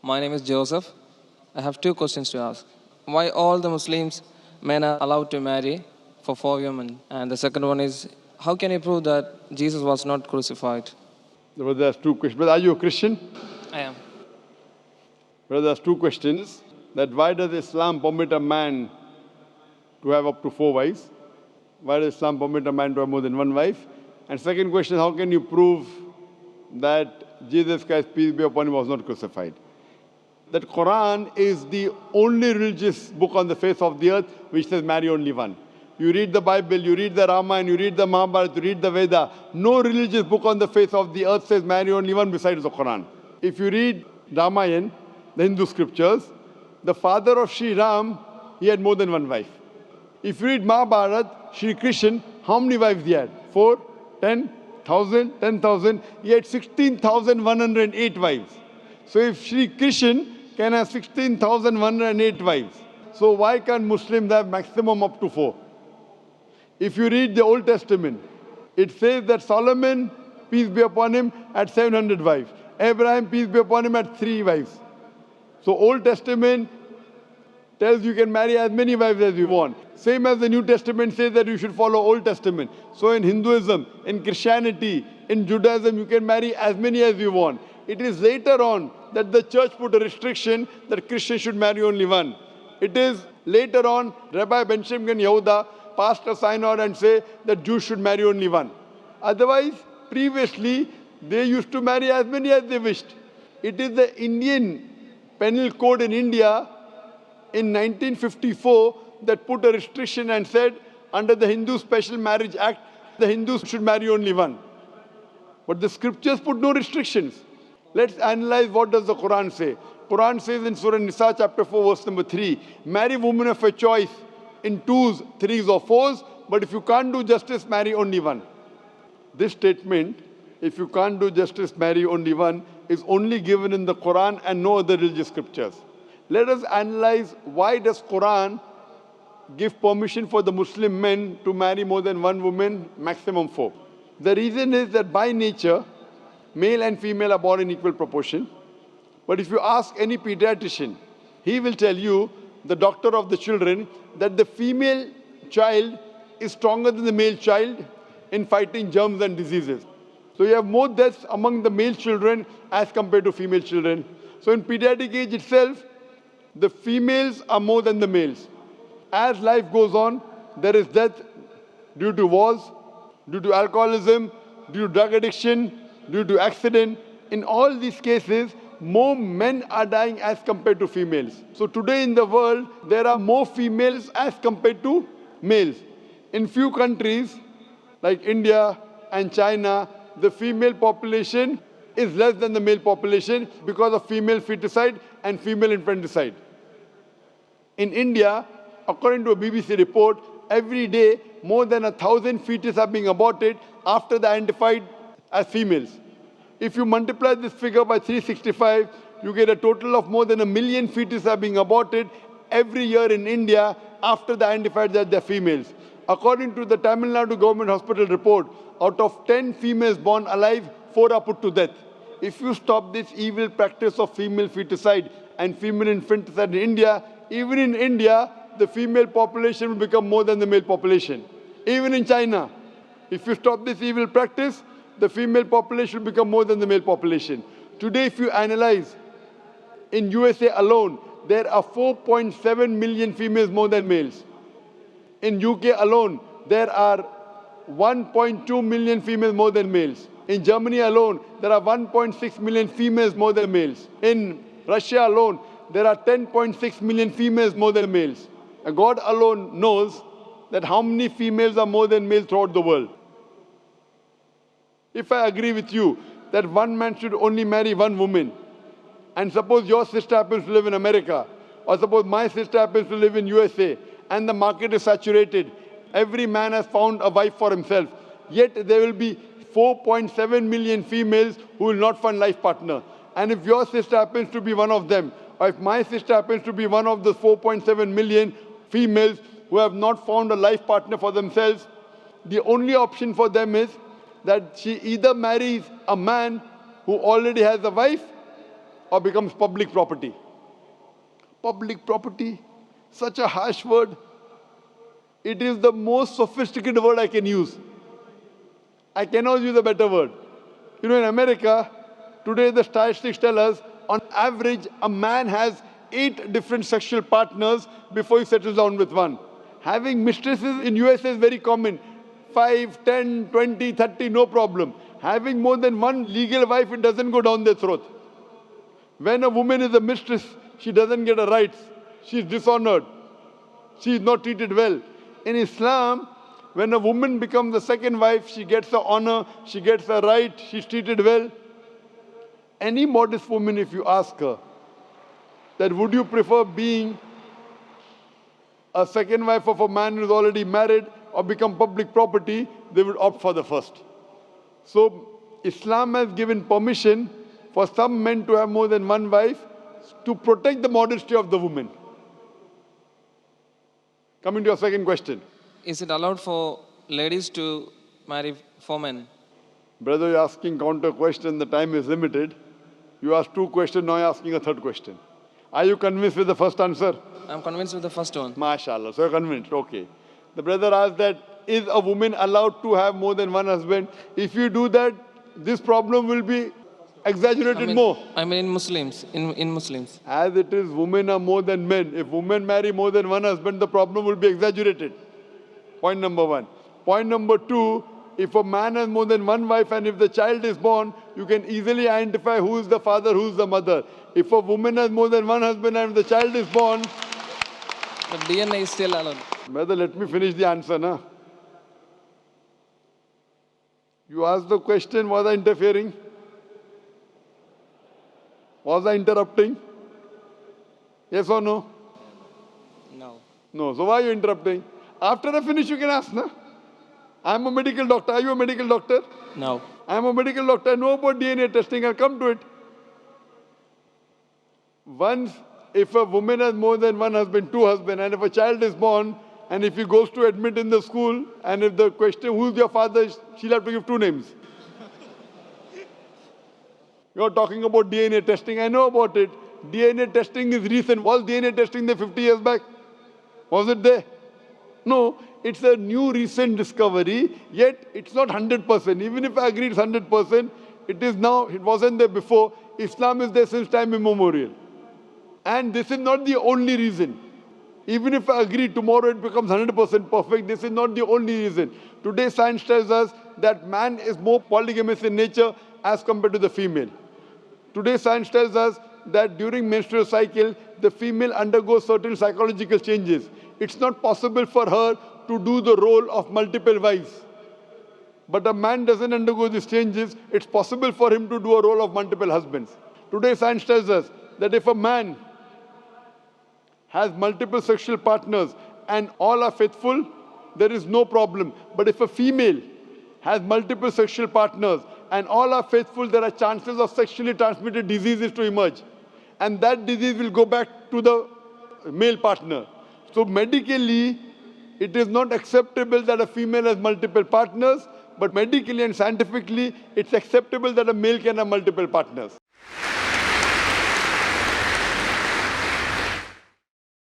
My name is Joseph. I have two questions to ask. Why all the Muslims men are allowed to marry for 4 women? And the second one is, how can you prove that Jesus was not crucified? Brother has two questions. Brother, are you a Christian? I am. Brother has two questions. That why does Islam permit a man to have up to 4 wives? Why does Islam permit a man to have more than one wife? And second question, how can you prove that Jesus Christ, peace be upon him, was not crucified? That Quran is the only religious book on the face of the earth which says marry only one. You read the Bible, you read the Ramayana, you read the Mahabharata, you read the Veda. No religious book on the face of the earth says marry only one besides the Quran. If you read Ramayana, the Hindu scriptures, the father of Sri Ram, he had more than one wife. If you read Mahabharata, Sri Krishna, how many wives he had? 4, 10,000, 10,000. He had 16,108 wives. So if Sri Krishna can have 16,108 wives, so why can't Muslims have maximum up to 4? If you read the Old Testament, it says that Solomon, peace be upon him, had 700 wives. Abraham, peace be upon him, had 3 wives. So Old Testament tells you can marry as many wives as you want. Same as the New Testament says that you should follow Old Testament. So in Hinduism, in Christianity, in Judaism, you can marry as many as you want. It is later on that the church put a restriction that Christians should marry only one. It is later on, Rabbi Benjamin Yehuda passed a synod and say that Jews should marry only one. Otherwise, previously, they used to marry as many as they wished. It is the Indian penal code in India in 1954 that put a restriction and said under the Hindu Special Marriage Act, the Hindus should marry only one. But the scriptures put no restrictions. Let's analyze what does the Quran say. Quran says in Surah Nisa chapter 4 verse number 3, marry women of your choice in 2s, 3s or 4s, but if you can't do justice, marry only one. This statement, if you can't do justice, marry only one, is only given in the Quran and no other religious scriptures. Let us analyze why does Quran give permission for the Muslim men to marry more than one woman, maximum 4. The reason is that by nature, male and female are born in equal proportion. But if you ask any pediatrician, he will tell you, the doctor of the children, that the female child is stronger than the male child in fighting germs and diseases. So you have more deaths among the male children as compared to female children. So in pediatric age itself, the females are more than the males. As life goes on, there is death due to wars, due to alcoholism, due to drug addiction, due to accident. In all these cases, more men are dying as compared to females. So today in the world, there are more females as compared to males. In few countries, like India and China, the female population is less than the male population because of female feticide and female infanticide. In India, according to a BBC report, every day more than 1,000 fetuses are being aborted after they are identified as females. If you multiply this figure by 365, you get a total of more than 1 million fetuses are being aborted every year in India after they are identified that they are females. According to the Tamil Nadu government hospital report, out of 10 females born alive, 4 are put to death. If you stop this evil practice of female feticide and female infanticide in India, even in India, the female population will become more than the male population. Even in China, if you stop this evil practice, the female population will become more than the male population. Today, if you analyze, in USA alone, there are 4.7 million females more than males. In UK alone, there are 1.2 million females more than males. In Germany alone, there are 1.6 million females more than males. In Russia alone, there are 10.6 million females more than males. And God alone knows that how many females are more than males throughout the world. If I agree with you that one man should only marry one woman, and suppose your sister happens to live in America, or suppose my sister happens to live in USA, and the market is saturated, every man has found a wife for himself, yet there will be 4.7 million females who will not find life partner. And if your sister happens to be one of them, or if my sister happens to be one of the 4.7 million females who have not found a life partner for themselves, the only option for them is that she either marries a man who already has a wife, or becomes public property. Public property, such a harsh word. It is the most sophisticated word I can use. I cannot use a better word. You know, in America, today the statistics tell us, on average, a man has 8 different sexual partners before he settles down with one. Having mistresses in USA is very common. 5, 10, 20, 30, no problem. Having more than one legal wife, it doesn't go down their throat. When a woman is a mistress, she doesn't get her rights. She is dishonored. She is not treated well. In Islam, when a woman becomes the second wife, she gets her honor, she gets her right, she's treated well. Any modest woman, if you ask her, that would you prefer being a second wife of a man who's already married or become public property, they would opt for the first. So Islam has given permission for some men to have more than one wife to protect the modesty of the woman. Coming to your second question. Is it allowed for ladies to marry 4 men? Brother, you're asking counter question, the time is limited. You asked 2 questions, now you're asking a 3rd question. Are you convinced with the first answer? I'm convinced with the first one. MashaAllah, so you're convinced, okay. The brother asked that, is a woman allowed to have more than one husband? If you do that, this problem will be exaggerated more. I mean in Muslims, in Muslims. As it is, women are more than men. If women marry more than one husband, the problem will be exaggerated. Point number 1. Point number 2, if a man has more than one wife and if the child is born, you can easily identify who is the father, who is the mother. If a woman has more than one husband and if the child is born... The DNA is still allowed. Brother, let me finish the answer, na? You asked the question, was I interfering? Was I interrupting? Yes or no? No. No. So why are you interrupting? After I finish, you can ask, na? I'm a medical doctor. Are you a medical doctor? No. I'm a medical doctor. I know about DNA testing. I'll come to it. Once, if a woman has more than one husband, 2 husbands, and if a child is born, and if he goes to admit in the school, and if the question, who's your father, she'll have to give 2 names. You're talking about DNA testing. I know about it. DNA testing is recent. Was DNA testing there 50 years back? Was it there? No. It's a new recent discovery, yet it's not 100%. Even if I agree it's 100%, it is now, it wasn't there before. Islam is there since time immemorial. And this is not the only reason. Even if I agree tomorrow it becomes 100% perfect, this is not the only reason. Today science tells us that man is more polygamous in nature as compared to the female. Today science tells us that during menstrual cycle, the female undergoes certain psychological changes. It's not possible for her to do the role of multiple wives. But a man doesn't undergo these changes, it's possible for him to do a role of multiple husbands. Today science tells us that if a man has multiple sexual partners and all are faithful, there is no problem. But if a female has multiple sexual partners and all are faithful, there are chances of sexually transmitted diseases to emerge. And that disease will go back to the male partner. So medically, it is not acceptable that a female has multiple partners, but medically and scientifically, it's acceptable that a male can have multiple partners.